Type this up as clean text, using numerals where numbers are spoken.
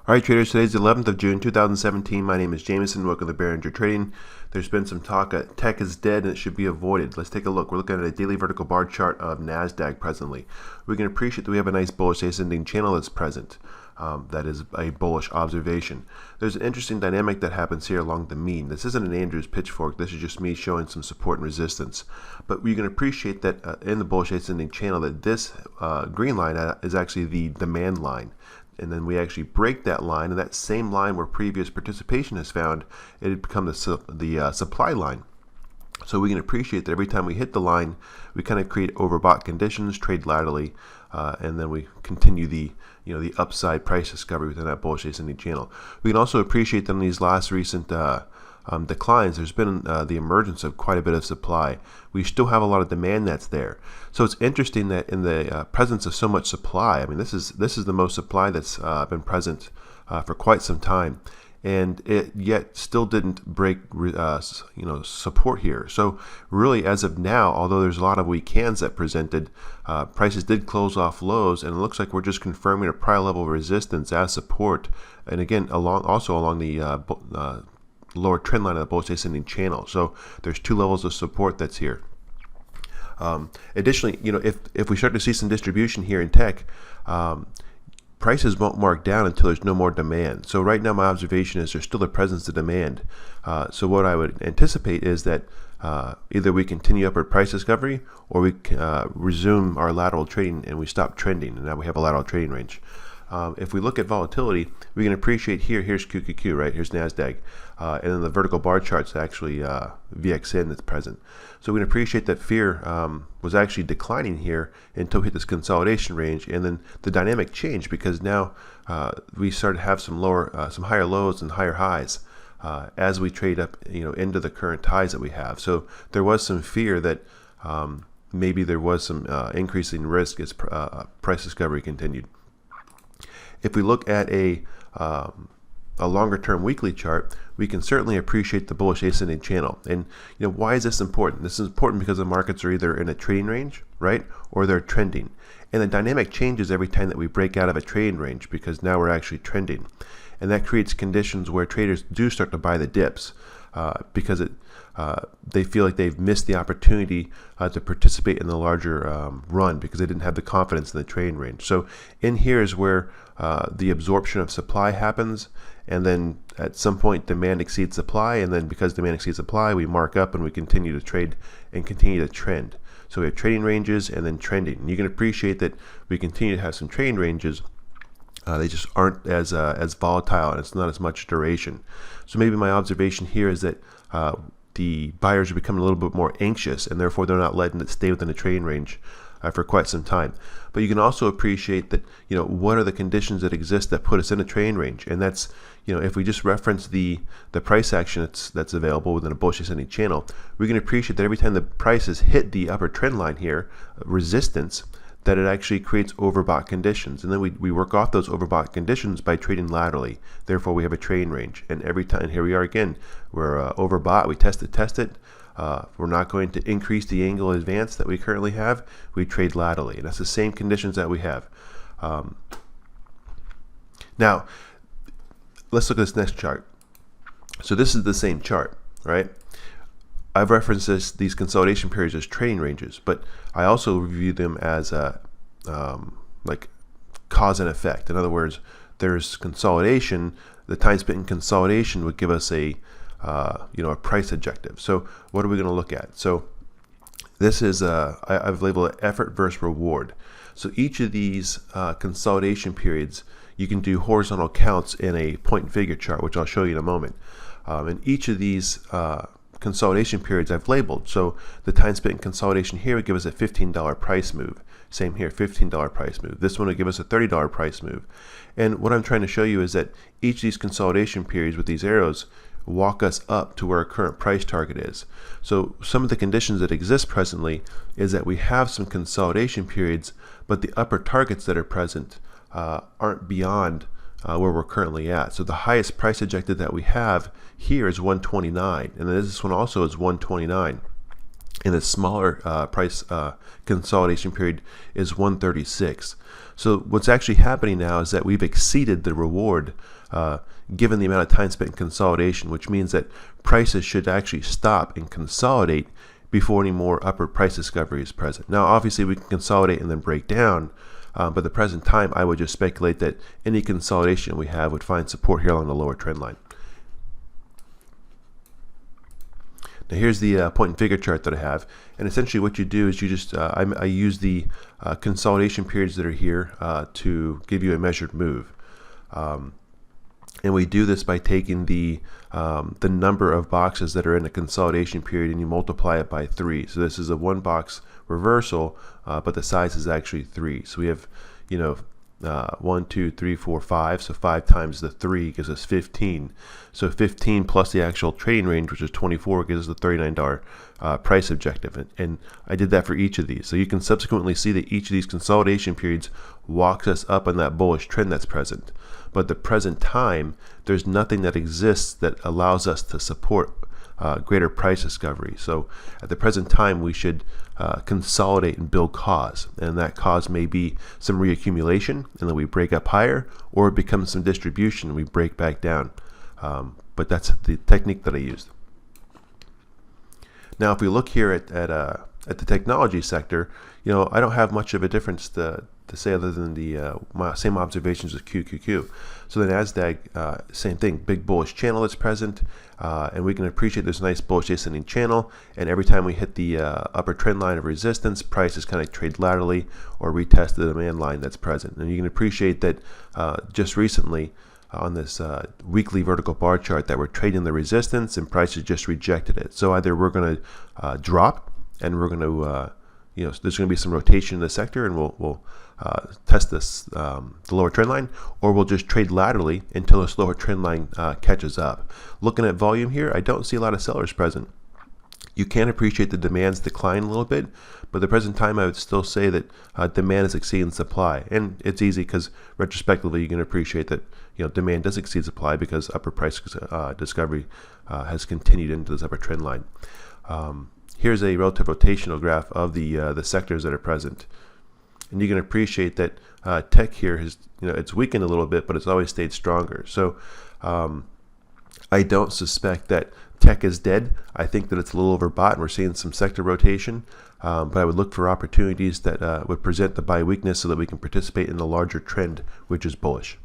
All right, traders, today's the 11th of June, 2017. My name is Jameson. Welcome to Behringer Trading. There's been some talk that tech is dead and it should be avoided. Let's take a look. We're looking at a daily vertical bar chart of Nasdaq presently. We can appreciate that we have a nice bullish ascending channel that's present. That is a bullish observation. There's an interesting dynamic that happens here along the mean. This isn't an Andrews pitchfork. This is just me showing some support and resistance. But you can appreciate that in the bullish ascending channel that this green line is actually the demand line. And then we actually break that line, and that same line where previous participation is found, it had become the supply line. So we can appreciate that every time we hit the line, we kind of create overbought conditions, trade laterally, and then we continue the upside price discovery within that bullish ascending channel. We can also appreciate that in these last recent declines, there's been the emergence of quite a bit of supply. We still have a lot of demand that's there. So it's interesting that in the presence of so much supply, I mean, this is the most supply that's been present for quite some time, and it yet still didn't break support here. So really, as of now, although there's a lot of weak hands that presented, prices did close off lows, and it looks like we're just confirming a prior level of resistance as support, and again also along the lower trend line of the bullish ascending channel. So there's two levels of support that's here. Additionally, if we start to see some distribution here in tech, prices won't mark down until there's no more demand. So right now my observation is there's still a presence of demand. So what I would anticipate is that either we continue upward price discovery, or we resume our lateral trading and we stop trending, and now we have a lateral trading range. If we look at volatility, we can appreciate here's QQQ, right? Here's Nasdaq. And then the vertical bar chart's actually VXN that's present. So we can appreciate that fear was actually declining here until we hit this consolidation range, and then the dynamic changed because now we started to have some higher lows and higher highs as we trade up, into the current highs that we have. So there was some fear that maybe there was some increasing risk as price discovery continued. If we look at a longer-term weekly chart, we can certainly appreciate the bullish ascending channel. And why is this important? This is important because the markets are either in a trading range, right, or they're trending. And the dynamic changes every time that we break out of a trading range because now we're actually trending. And that creates conditions where traders do start to buy the dips because they feel like they've missed the opportunity to participate in the larger run because they didn't have the confidence in the trading range. So in here is where the absorption of supply happens, and then at some point demand exceeds supply, and then because demand exceeds supply, we mark up and we continue to trade and continue to trend. So we have trading ranges and then trending. And you can appreciate that we continue to have some trading ranges. They just aren't as volatile, and it's not as much duration. So maybe my observation here is that the buyers are becoming a little bit more anxious, and therefore they're not letting it stay within the trading range for quite some time. But you can also appreciate that what are the conditions that exist that put us in a trading range, and that's if we just reference the price action that's available within a bullish ascending channel, we can appreciate that every time the prices hit the upper trend line here, resistance, that it actually creates overbought conditions, and then we work off those overbought conditions by trading laterally. Therefore we have a trading range, and every time, here we are again, we're overbought, we test it. We're not going to increase the angle advance that we currently have. We trade laterally, and that's the same conditions that we have. Now let's look at this next chart. So this is the same chart, right? I've referenced these consolidation periods as trading ranges, but I also review them as like cause and effect. In other words, there's consolidation. The time spent in consolidation would give us a price objective. So what are we going to look at? So this is I've labeled it effort versus reward. So each of these consolidation periods, you can do horizontal counts in a point and figure chart, which I'll show you in a moment. And each of these consolidation periods I've labeled. So the time spent in consolidation here would give us a $15 price move. Same here, $15 price move. This one would give us a $30 price move. And what I'm trying to show you is that each of these consolidation periods with these arrows walk us up to where our current price target is. So some of the conditions that exist presently is that we have some consolidation periods, but the upper targets that are present aren't beyond where we're currently at. So the highest price objective that we have here is 129, and then this one also is 129. and the smaller price consolidation period is 136. So what's actually happening now is that we've exceeded the reward given the amount of time spent in consolidation, which means that prices should actually stop and consolidate before any more upward price discovery is present. Now, obviously, we can consolidate and then break down, but at the present time, I would just speculate that any consolidation we have would find support here along the lower trend line. Now here's the point and figure chart that I have, and essentially what you do is you just I use the consolidation periods that are here to give you a measured move, and we do this by taking the number of boxes that are in a consolidation period and you multiply it by 3. So this is a 1 box reversal, but the size is actually 3. So we have 1, 2, 3, 4, 5. So 5 times the 3 gives us 15. So 15 plus the actual trading range, which is 24, gives us the $39 price objective. And I did that for each of these. So you can subsequently see that each of these consolidation periods walks us up on that bullish trend that's present. But at the present time, there's nothing that exists that allows us to support greater price discovery. So at the present time, we should consolidate and build cause, and that cause may be some reaccumulation and then we break up higher, or it becomes some distribution and we break back down. But that's the technique that I used. Now if we look here at the technology sector, I don't have much of a difference to say other than the same observations as QQQ. So the Nasdaq, same thing, big bullish channel that's present, and we can appreciate this nice bullish ascending channel, and every time we hit the upper trend line of resistance, prices kind of trade laterally or retest the demand line that's present. And you can appreciate that just recently on this weekly vertical bar chart that we're trading the resistance and prices just rejected it. So either we're going to drop and we're going to there's going to be some rotation in the sector, and we'll test this the lower trend line, or we'll just trade laterally until this lower trend line catches up. Looking at volume here, I don't see a lot of sellers present. You can appreciate the demand's decline a little bit, but at the present time, I would still say that demand is exceeding supply, and it's easy because retrospectively you can appreciate that demand does exceed supply because upper price discovery has continued into this upper trend line. Here's a relative rotational graph of the sectors that are present, and you can appreciate that tech here has it's weakened a little bit, but it's always stayed stronger. So I don't suspect that tech is dead. I think that it's a little overbought, and we're seeing some sector rotation. But I would look for opportunities that would present the buy weakness so that we can participate in the larger trend, which is bullish.